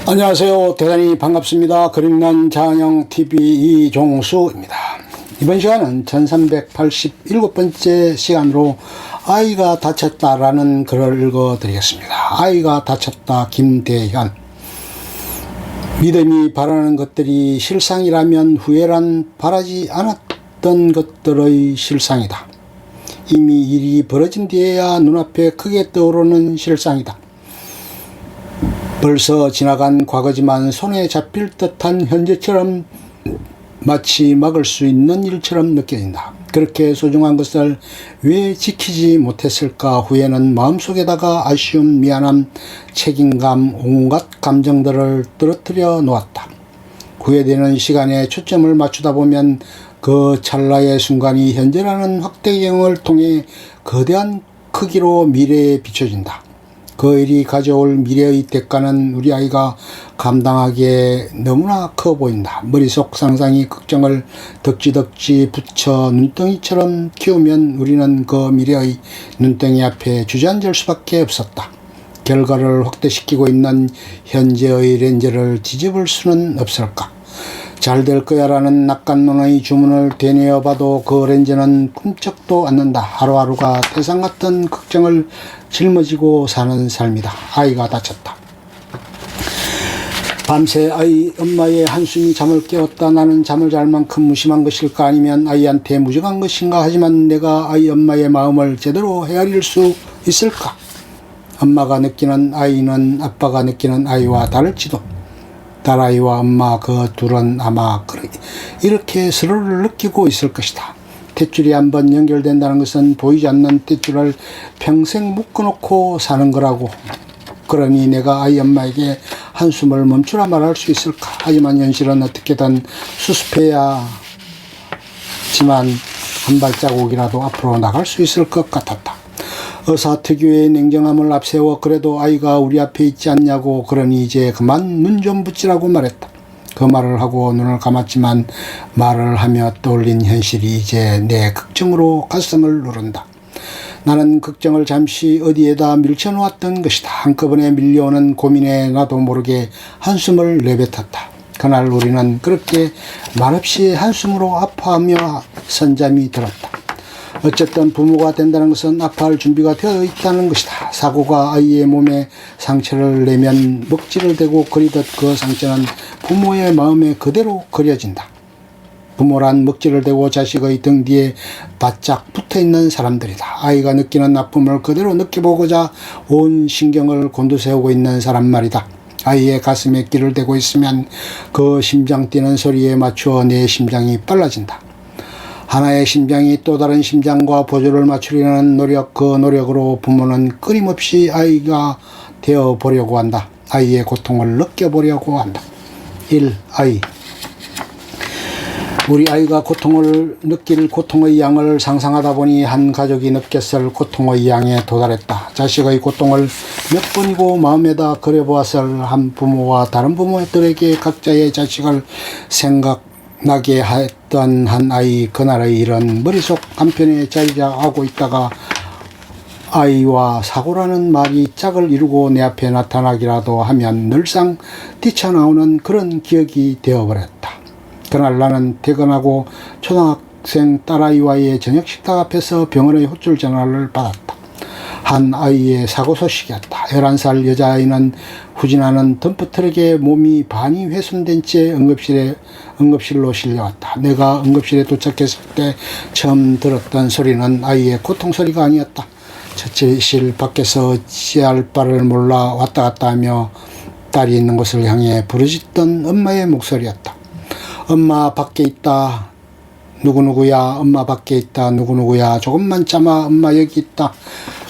안녕하세요. 대단히 반갑습니다. 그림난 자연형TV 이종수입니다. 이번 시간은 1387번째 시간으로 아이가 다쳤다라는 글을 읽어드리겠습니다. 아이가 다쳤다. 김대현. 믿음이 바라는 것들이 실상이라면 후회란 바라지 않았던 것들의 실상이다. 이미 일이 벌어진 뒤에야 눈앞에 크게 떠오르는 실상이다. 벌써 지나간 과거지만 손에 잡힐 듯한 현재처럼 마치 막을 수 있는 일처럼 느껴진다. 그렇게 소중한 것을 왜 지키지 못했을까? 후회는 마음속에다가 아쉬움, 미안함, 책임감, 온갖 감정들을 떨어뜨려 놓았다. 후회되는 시간에 초점을 맞추다 보면 그 찰나의 순간이 현재라는 확대경을 통해 거대한 크기로 미래에 비춰진다. 그 일이 가져올 미래의 대가는 우리 아이가 감당하기에 너무나 커 보인다. 머릿속 상상이 걱정을 덕지덕지 붙여 눈덩이처럼 키우면 우리는 그 미래의 눈덩이 앞에 주저앉을 수밖에 없었다. 결과를 확대시키고 있는 현재의 렌즈를 뒤집을 수는 없을까? 잘 될 거야 라는 낙관론의 주문을 되뇌어 봐도 그 렌즈는 꿈쩍도 않는다. 하루하루가 태산 같은 걱정을 짊어지고 사는 삶이다. 아이가 다쳤다. 밤새 아이 엄마의 한숨이 잠을 깨웠다. 나는 잠을 잘 만큼 무심한 것일까? 아니면 아이한테 무정한 것인가? 하지만 내가 아이 엄마의 마음을 제대로 헤아릴 수 있을까? 엄마가 느끼는 아이는 아빠가 느끼는 아이와 다를지도. 딸아이와 엄마 그 둘은 아마 이렇게 서로를 느끼고 있을 것이다. 탯줄이 한번 연결된다는 것은 보이지 않는 탯줄을 평생 묶어놓고 사는 거라고. 그러니 내가 아이 엄마에게 한숨을 멈추라 말할 수 있을까? 하지만 현실은 어떻게든 수습해야 지만 한 발자국이라도 앞으로 나갈 수 있을 것 같았다. 의사 특유의 냉정함을 앞세워 그래도 아이가 우리 앞에 있지 않냐고. 그러니 이제 그만 눈 좀 붙이라고 말했다. 그 말을 하고 눈을 감았지만 말을 하며 떠올린 현실이 이제 내 걱정으로 가슴을 누른다. 나는 걱정을 잠시 어디에다 밀쳐놓았던 것이다. 한꺼번에 밀려오는 고민에 나도 모르게 한숨을 내뱉었다. 그날 우리는 그렇게 말없이 한숨으로 아파하며 선잠이 들었다. 어쨌든 부모가 된다는 것은 아파할 준비가 되어 있다는 것이다. 사고가 아이의 몸에 상처를 내면 먹지를 대고 그리듯 그 상처는 부모의 마음에 그대로 그려진다. 부모란 먹지를 대고 자식의 등 뒤에 바짝 붙어있는 사람들이다. 아이가 느끼는 아픔을 그대로 느껴보고자 온 신경을 곤두세우고 있는 사람 말이다. 아이의 가슴에 끼를 대고 있으면 그 심장 뛰는 소리에 맞추어 내 심장이 빨라진다. 하나의 심장이 또 다른 심장과 보조를 맞추려는 노력, 그 노력으로 부모는 끊임없이 아이가 되어 보려고 한다. 아이의 고통을 느껴보려고 한다. 1. 아이. 우리 아이가 고통을 느낄 고통의 양을 상상하다 보니 한 가족이 느꼈을 고통의 양에 도달했다. 자식의 고통을 몇 번이고 마음에다 그려보았을 한 부모와 다른 부모들에게 각자의 자식을 생각나게 했던 한 아이. 그날의 일은 머릿속 한편에 자리하고 있다가 아이와 사고라는 말이 짝을 이루고 내 앞에 나타나기라도 하면 늘상 뛰쳐나오는 그런 기억이 되어버렸다. 그날 나는 퇴근하고 초등학생 딸아이와의 저녁 식탁 앞에서 병원의 호출 전화를 받았다. 한 아이의 사고 소식이었다. 11살 여자아이는 후진하는 덤프트럭에 몸이 반이 훼손된 채 응급실로 실려왔다. 내가 응급실에 도착했을 때 처음 들었던 소리는 아이의 고통 소리가 아니었다. 처치실 밖에서 어찌할 바를 몰라 왔다 갔다 하며 딸이 있는 곳을 향해 부르짖던 엄마의 목소리였다. 엄마 밖에 있다. 누구누구야. 엄마 밖에 있다. 누구누구야. 조금만 참아. 엄마 여기 있다.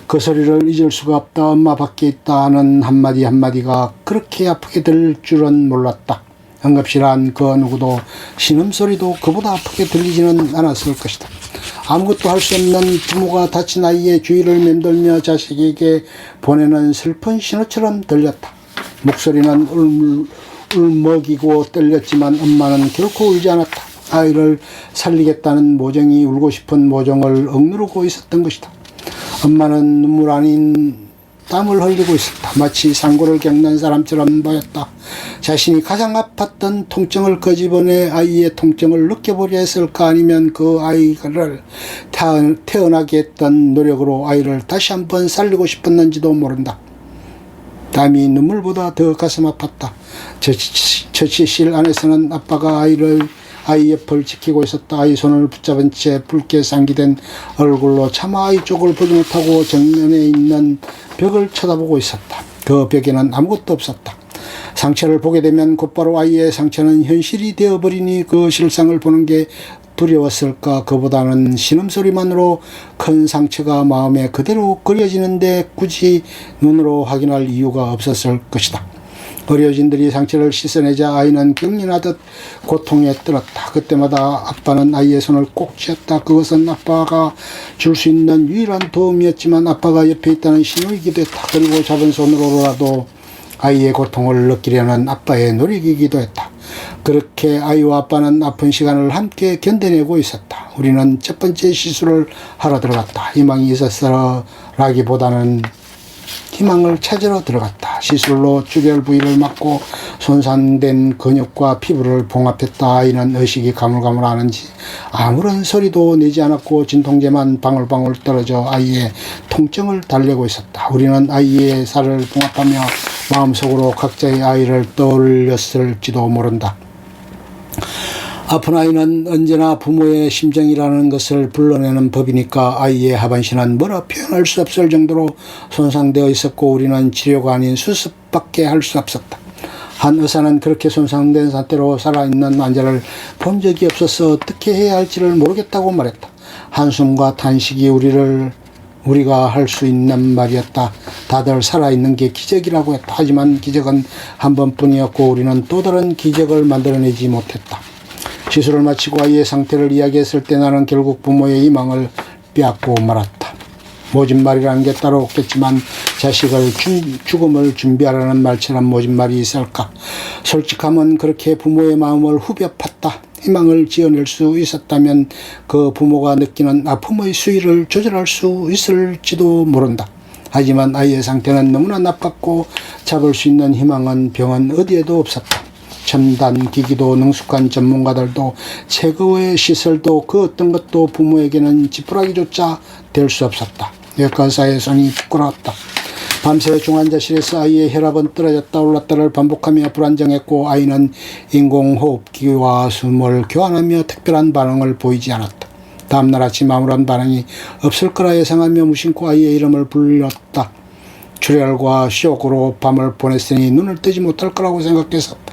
그 소리를 잊을 수가 없다. 엄마 밖에 있다 하는 한마디 한마디가 그렇게 아프게 들릴 줄은 몰랐다. 응급실 안 그 누구도 신음소리도 그보다 아프게 들리지는 않았을 것이다. 아무것도 할 수 없는 부모가 다친 아이의 주위를 맴돌며 자식에게 보내는 슬픈 신호처럼 들렸다. 목소리는 울먹이고 떨렸지만 엄마는 결코 울지 않았다. 아이를 살리겠다는 모정이 울고 싶은 모정을 억누르고 있었던 것이다. 엄마는 눈물 아닌 땀을 흘리고 있었다. 마치 상고를 겪는 사람처럼 보였다. 자신이 가장 아팠던 통증을 끄집어내 아이의 통증을 느껴보려 했을까, 아니면 그 아이를 태어나게 했던 노력으로 아이를 다시 한번 살리고 싶었는지도 모른다. 땀이 눈물보다 더 가슴 아팠다. 저치실 안에서는 아빠가 아이 옆을 지키고 있었다. 아이 손을 붙잡은 채 붉게 상기된 얼굴로 차마 아이 쪽을 보지 못하고 정면에 있는 벽을 쳐다보고 있었다. 그 벽에는 아무것도 없었다. 상처를 보게 되면 곧바로 아이의 상처는 현실이 되어버리니 그 실상을 보는 게 두려웠을까. 그보다는 신음소리만으로 큰 상처가 마음에 그대로 그려지는데 굳이 눈으로 확인할 이유가 없었을 것이다. 어려진들이 상처를 씻어내자 아이는 경련하듯 고통에 떨었다. 그때마다 아빠는 아이의 손을 꼭 쥐었다. 그것은 아빠가 줄 수 있는 유일한 도움이었지만 아빠가 옆에 있다는 신호이기도 했다. 그리고 잡은 손으로라도 아이의 고통을 느끼려는 아빠의 노력이기도 했다. 그렇게 아이와 아빠는 아픈 시간을 함께 견뎌내고 있었다. 우리는 첫 번째 시술을 하러 들어갔다. 희망이 있었어라기보다는 희망을 찾으러 들어갔다. 시술로 출혈 부위를 막고 손상된 근육과 피부를 봉합했다. 아이는 의식이 가물가물하는지 아무런 소리도 내지 않았고 진통제만 방울방울 떨어져 아이의 통증을 달래고 있었다. 우리는 아이의 살을 봉합하며 마음속으로 각자의 아이를 떠올렸을지도 모른다. 아픈 아이는 언제나 부모의 심정이라는 것을 불러내는 법이니까 아이의 하반신은 뭐라 표현할 수 없을 정도로 손상되어 있었고 우리는 치료가 아닌 수습밖에 할 수 없었다. 한 의사는 그렇게 손상된 상태로 살아있는 환자를 본 적이 없어서 어떻게 해야 할지를 모르겠다고 말했다. 한숨과 탄식이 우리가 할 수 있는 말이었다. 다들 살아있는 게 기적이라고 했다. 하지만 기적은 한 번뿐이었고 우리는 또 다른 기적을 만들어내지 못했다. 시술을 마치고 아이의 상태를 이야기했을 때 나는 결국 부모의 희망을 빼앗고 말았다. 모진 말이라는 게 따로 없겠지만 자식을 죽음을 준비하라는 말처럼 모진 말이 있을까. 솔직함은 그렇게 부모의 마음을 후벼 팠다. 희망을 지어낼 수 있었다면 그 부모가 느끼는 아픔의 수위를 조절할 수 있을지도 모른다. 하지만 아이의 상태는 너무나 나빴고 잡을 수 있는 희망은 병원 어디에도 없었다. 첨단 기기도 능숙한 전문가들도 최고의 시설도 그 어떤 것도 부모에게는 지푸라기조차 될 수 없었다. 외과의사의 손이 부끄러웠다. 밤새 중환자실에서 아이의 혈압은 떨어졌다 올랐다를 반복하며 불안정했고 아이는 인공호흡기와 숨을 교환하며 특별한 반응을 보이지 않았다. 다음날 아침 아무런 반응이 없을 거라 예상하며 무심코 아이의 이름을 불렀다. 출혈과 쇼크로 밤을 보냈으니 눈을 뜨지 못할 거라고 생각했었다.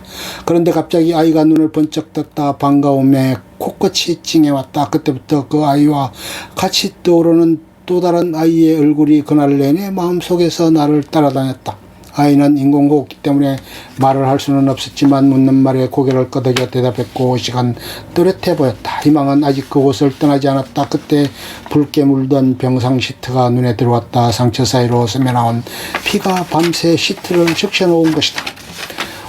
그런데 갑자기 아이가 눈을 번쩍 떴다. 반가움에 코끝이 찡해왔다. 그때부터 그 아이와 같이 떠오르는 또 다른 아이의 얼굴이 그날 내내 마음속에서 나를 따라다녔다. 아이는 인공호흡기 때문에 말을 할 수는 없었지만 묻는 말에 고개를 끄덕여 대답했고 의식은 또렷해 보였다. 희망은 아직 그곳을 떠나지 않았다. 그때 붉게 물든 병상 시트가 눈에 들어왔다. 상처 사이로 스며나온 피가 밤새 시트를 적셔놓은 것이다.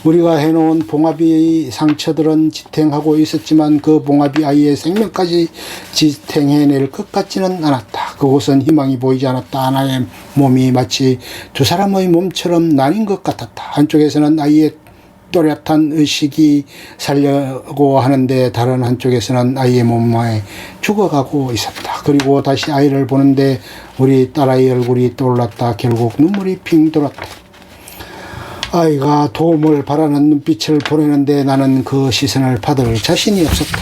우리가 해놓은 봉합이 상처들은 지탱하고 있었지만 그 봉합이 아이의 생명까지 지탱해낼 것 같지는 않았다. 그곳은 희망이 보이지 않았다. 하나의 몸이 마치 두 사람의 몸처럼 나뉜 것 같았다. 한쪽에서는 아이의 또렷한 의식이 살려고 하는데 다른 한쪽에서는 아이의 몸에 죽어가고 있었다. 그리고 다시 아이를 보는데 우리 딸아이 얼굴이 떠올랐다. 결국 눈물이 핑 돌았다. 아이가 도움을 바라는 눈빛을 보내는데 나는 그 시선을 받을 자신이 없었다.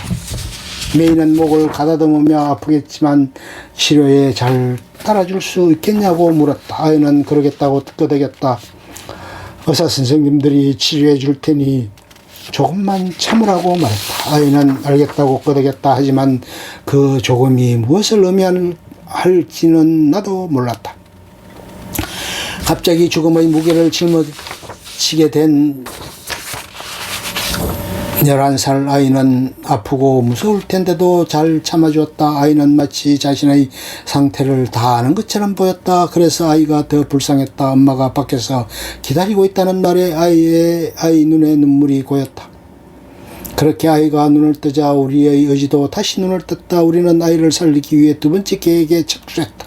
메이는 목을 가다듬으며 아프겠지만 치료에 잘 따라줄 수 있겠냐고 물었다. 아이는 그러겠다고 끄덕였다. 의사 선생님들이 치료해 줄 테니 조금만 참으라고 말했다. 아이는 알겠다고 끄덕였다. 하지만 그 조금이 무엇을 의미할지는 나도 몰랐다. 갑자기 죽음의 무게를 짊어지게 된 11살 아이는 아프고 무서울 텐데도 잘 참아주었다. 아이는 마치 자신의 상태를 다 아는 것처럼 보였다. 그래서 아이가 더 불쌍했다. 엄마가 밖에서 기다리고 있다는 말에 아이 눈에 눈물이 고였다. 그렇게 아이가 눈을 뜨자 우리의 의지도 다시 눈을 떴다. 우리는 아이를 살리기 위해 두 번째 계획에 착수했다.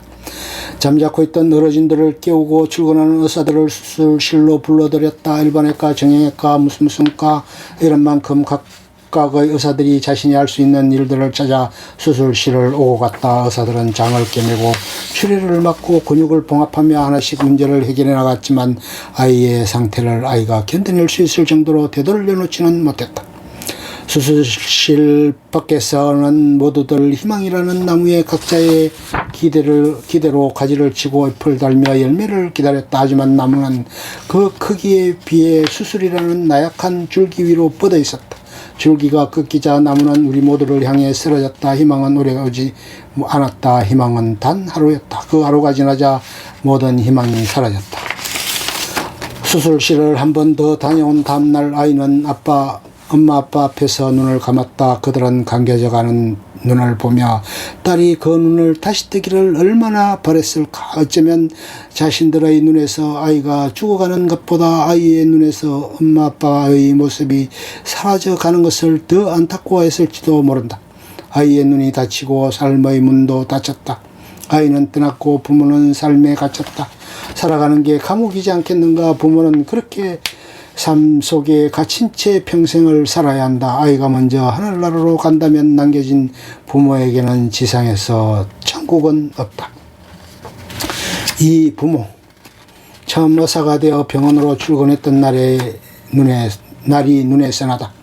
잠자코 있던 어르신들을 깨우고 출근하는 의사들을 수술실로 불러들였다. 일반외과, 정형외과, 무슨과 이런 만큼 각각의 의사들이 자신이 할 수 있는 일들을 찾아 수술실을 오고 갔다. 의사들은 장을 꿰매고 출혈을 막고 근육을 봉합하며 하나씩 문제를 해결해 나갔지만 아이의 상태를 아이가 견뎌낼 수 있을 정도로 되돌려 놓지는 못했다. 수술실 밖에서는 모두들 희망이라는 나무에 각자의 기대로 가지를 치고 잎을 달며 열매를 기다렸다. 하지만 나무는 그 크기에 비해 수술이라는 나약한 줄기 위로 뻗어 있었다. 줄기가 끊기자 나무는 우리 모두를 향해 쓰러졌다. 희망은 오래 오지 않았다. 희망은 단 하루였다. 그 하루가 지나자 모든 희망이 사라졌다. 수술실을 한 번 더 다녀온 다음날 아이는 엄마 아빠 앞에서 눈을 감았다. 그들은 감겨져가는 눈을 보며 딸이 그 눈을 다시 뜨기를 얼마나 바랬을까. 어쩌면 자신들의 눈에서 아이가 죽어가는 것보다 아이의 눈에서 엄마 아빠의 모습이 사라져가는 것을 더 안타까워했을지도 모른다. 아이의 눈이 다치고 삶의 문도 닫혔다. 아이는 떠났고 부모는 삶에 갇혔다. 살아가는 게 감옥이지 않겠는가. 부모는 그렇게 삶 속에 갇힌 채 평생을 살아야 한다. 아이가 먼저 하늘나라로 간다면 남겨진 부모에게는 지상에서 천국은 없다. 이 부모, 처음 의사가 되어 병원으로 출근했던 날이 눈에 선하다.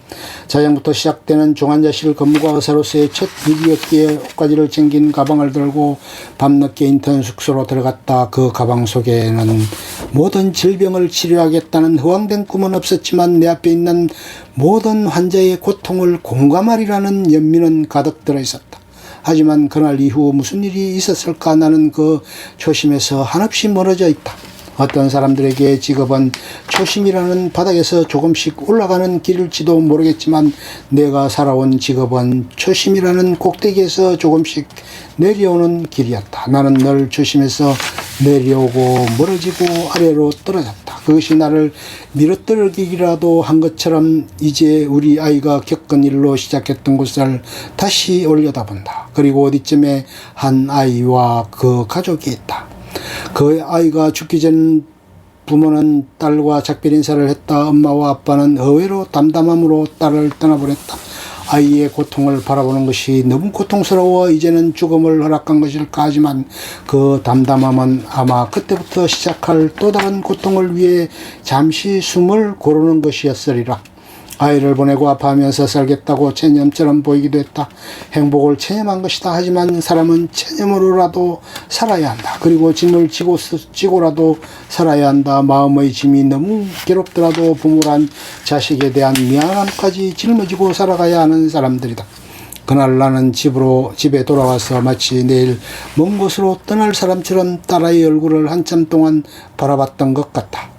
자정부터 시작되는 중환자실 근무가 의사로서의 첫 일이었기에 옷가지를 챙긴 가방을 들고 밤늦게 인턴 숙소로 들어갔다. 그 가방 속에는 모든 질병을 치료하겠다는 허황된 꿈은 없었지만 내 앞에 있는 모든 환자의 고통을 공감하리라는 연민은 가득 들어있었다. 하지만 그날 이후 무슨 일이 있었을까. 나는 그 초심에서 한없이 멀어져 있다. 어떤 사람들에게 직업은 초심이라는 바닥에서 조금씩 올라가는 길일지도 모르겠지만 내가 살아온 직업은 초심이라는 꼭대기에서 조금씩 내려오는 길이었다. 나는 늘 초심에서 내려오고 멀어지고 아래로 떨어졌다. 그것이 나를 밀어떨기라도 한 것처럼 이제 우리 아이가 겪은 일로 시작했던 곳을 다시 올려다본다. 그리고 어디쯤에 한 아이와 그 가족이 있다. 그 아이가 죽기 전 부모는 딸과 작별 인사를 했다. 엄마와 아빠는 의외로 담담함으로 딸을 떠나보냈다. 아이의 고통을 바라보는 것이 너무 고통스러워 이제는 죽음을 허락한 것일까. 하지만 그 담담함은 아마 그때부터 시작할 또 다른 고통을 위해 잠시 숨을 고르는 것이었으리라. 아이를 보내고 아파하면서 살겠다고 체념처럼 보이기도 했다. 행복을 체념한 것이다. 하지만 사람은 체념으로라도 살아야 한다. 그리고 짐을 지고라도 살아야 한다. 마음의 짐이 너무 괴롭더라도 부모란 자식에 대한 미안함까지 짊어지고 살아가야 하는 사람들이다. 그날 나는 집에 돌아와서 마치 내일 먼 곳으로 떠날 사람처럼 딸아이 얼굴을 한참 동안 바라봤던 것 같다.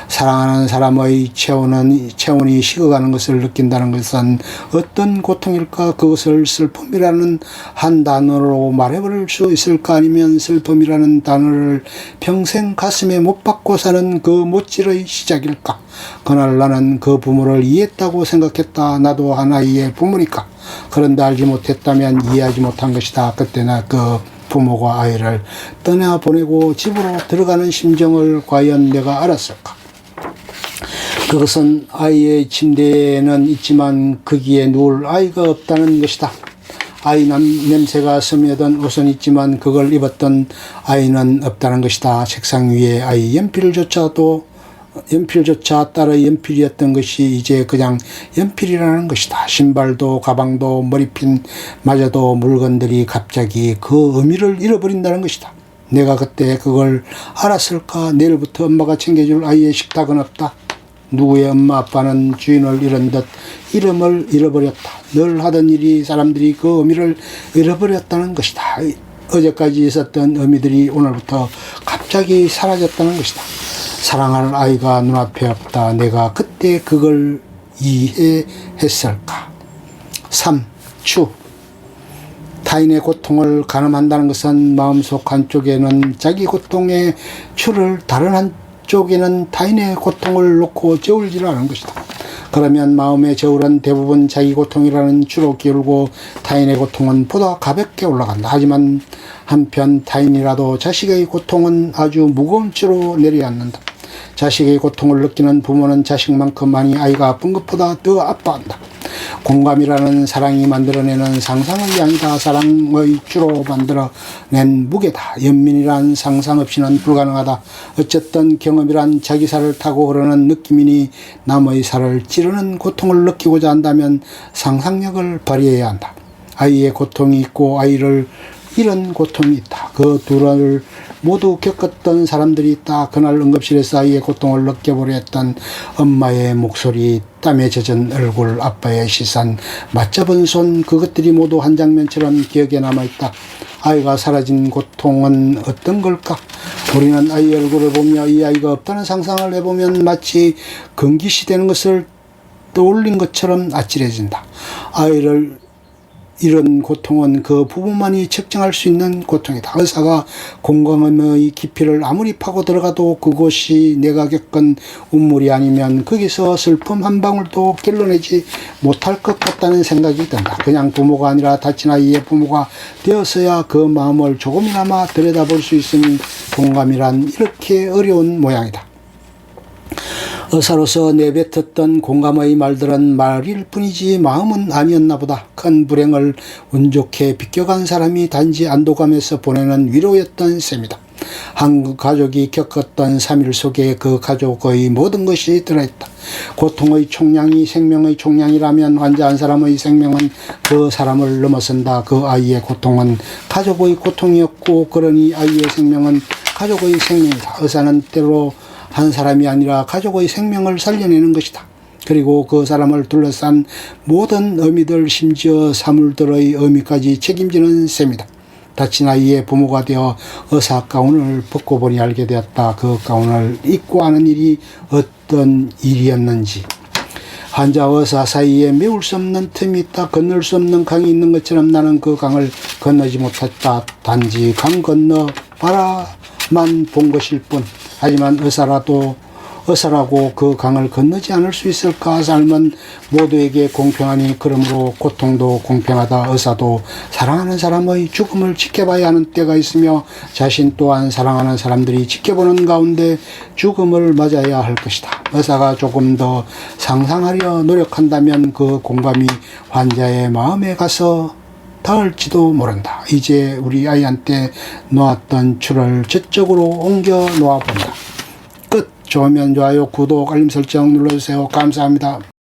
사랑하는 사람의 체온이 식어가는 것을 느낀다는 것은 어떤 고통일까. 그것을 슬픔이라는 한 단어로 말해버릴 수 있을까. 아니면 슬픔이라는 단어를 평생 가슴에 못 박고 사는 그 못질의 시작일까. 그날 나는 그 부모를 이해했다고 생각했다. 나도 한 아이의 부모니까. 그런데 알지 못했다면 이해하지 못한 것이다. 그때 나 그 부모가 아이를 떠나보내고 집으로 들어가는 심정을 과연 내가 알았을까. 그것은 아이의 침대에는 있지만 거기에 누울 아이가 없다는 것이다. 아이 냄새가 스며든 옷은 있지만 그걸 입었던 아이는 없다는 것이다. 책상 위에 아이 연필조차 딸의 연필이었던 것이 이제 그냥 연필이라는 것이다. 신발도 가방도 머리핀마저도 물건들이 갑자기 그 의미를 잃어버린다는 것이다. 내가 그때 그걸 알았을까. 내일부터 엄마가 챙겨줄 아이의 식탁은 없다. 누구의 엄마 아빠는 주인을 잃은 듯 이름을 잃어버렸다. 늘 하던 일이 사람들이 그 의미를 잃어버렸다는 것이다. 어제까지 있었던 의미들이 오늘부터 갑자기 사라졌다는 것이다. 사랑하는 아이가 눈앞에 없다. 내가 그때 그걸 이해했을까. 3. 추. 타인의 고통을 가늠한다는 것은 마음속 한쪽에는 자기 고통의 추를 다른 한쪽에는 타인의 고통을 놓고 재울지를 않은 것이다. 그러면 마음의 저울은 대부분 자기 고통이라는 주로 기울고 타인의 고통은 보다 가볍게 올라간다. 하지만 한편 타인이라도 자식의 고통은 아주 무거운 주로 내려앉는다. 자식의 고통을 느끼는 부모는 자식만큼 많이 아이가 아픈 것보다 더 아파한다. 공감이라는 사랑이 만들어내는 상상의 양이다. 사랑의 주로 만들어낸 무게다. 연민이란 상상 없이는 불가능하다. 어쨌든 경험이란 자기 살을 타고 흐르는 느낌이니 남의 살을 찌르는 고통을 느끼고자 한다면 상상력을 발휘해야 한다. 아이의 고통이 있고 아이를 잃은 고통이 있다. 그 둘을 모두 겪었던 사람들이 있다. 그날 응급실에서 아이의 고통을 느껴보려 했던 엄마의 목소리, 땀에 젖은 얼굴, 아빠의 시선, 맞잡은 손, 그것들이 모두 한 장면처럼 기억에 남아있다. 아이가 사라진 고통은 어떤 걸까? 우리는 아이의 얼굴을 보며 이 아이가 없다는 상상을 해보면 마치 금기시되는 것을 떠올린 것처럼 아찔해진다. 아이를 이런 고통은 그 부부만이 측정할 수 있는 고통이다. 의사가 공감의 깊이를 아무리 파고 들어가도 그곳이 내가 겪은 운물이 아니면 거기서 슬픔 한 방울도 길러내지 못할 것 같다는 생각이 든다. 그냥 부모가 아니라 다친 아이의 부모가 되어서야 그 마음을 조금이나마 들여다볼 수 있으니 공감이란 이렇게 어려운 모양이다. 의사로서 내뱉었던 공감의 말들은 말일 뿐이지 마음은 아니었나 보다. 큰 불행을 운 좋게 비껴간 사람이 단지 안도감에서 보내는 위로였던 셈이다. 한 가족이 겪었던 3일 속에 그 가족의 모든 것이 들어있다. 고통의 총량이 생명의 총량이라면 환자 한 사람의 생명은 그 사람을 넘어선다. 그 아이의 고통은 가족의 고통이었고 그러니 아이의 생명은 가족의 생명이다. 의사는 때로 한 사람이 아니라 가족의 생명을 살려내는 것이다. 그리고 그 사람을 둘러싼 모든 의미들, 심지어 사물들의 의미까지 책임지는 셈이다. 다친 아이의 부모가 되어 의사 가운을 벗고 보니 알게 되었다. 그 가운을 입고 하는 일이 어떤 일이었는지. 환자 의사 사이에 메울 수 없는 틈이 있다. 건널 수 없는 강이 있는 것처럼 나는 그 강을 건너지 못했다. 단지 강 건너 바라만 본 것일 뿐. 하지만 의사라고 그 강을 건너지 않을 수 있을까? 삶은 모두에게 공평하니 그러므로 고통도 공평하다. 의사도 사랑하는 사람의 죽음을 지켜봐야 하는 때가 있으며 자신 또한 사랑하는 사람들이 지켜보는 가운데 죽음을 맞아야 할 것이다. 의사가 조금 더 상상하려 노력한다면 그 공감이 환자의 마음에 가서 닿을지도 모른다. 이제 우리 아이한테 놓았던 줄을 저쪽으로 옮겨 놓아본다. 끝. 좋으면 좋아요, 구독, 알림 설정 눌러주세요. 감사합니다.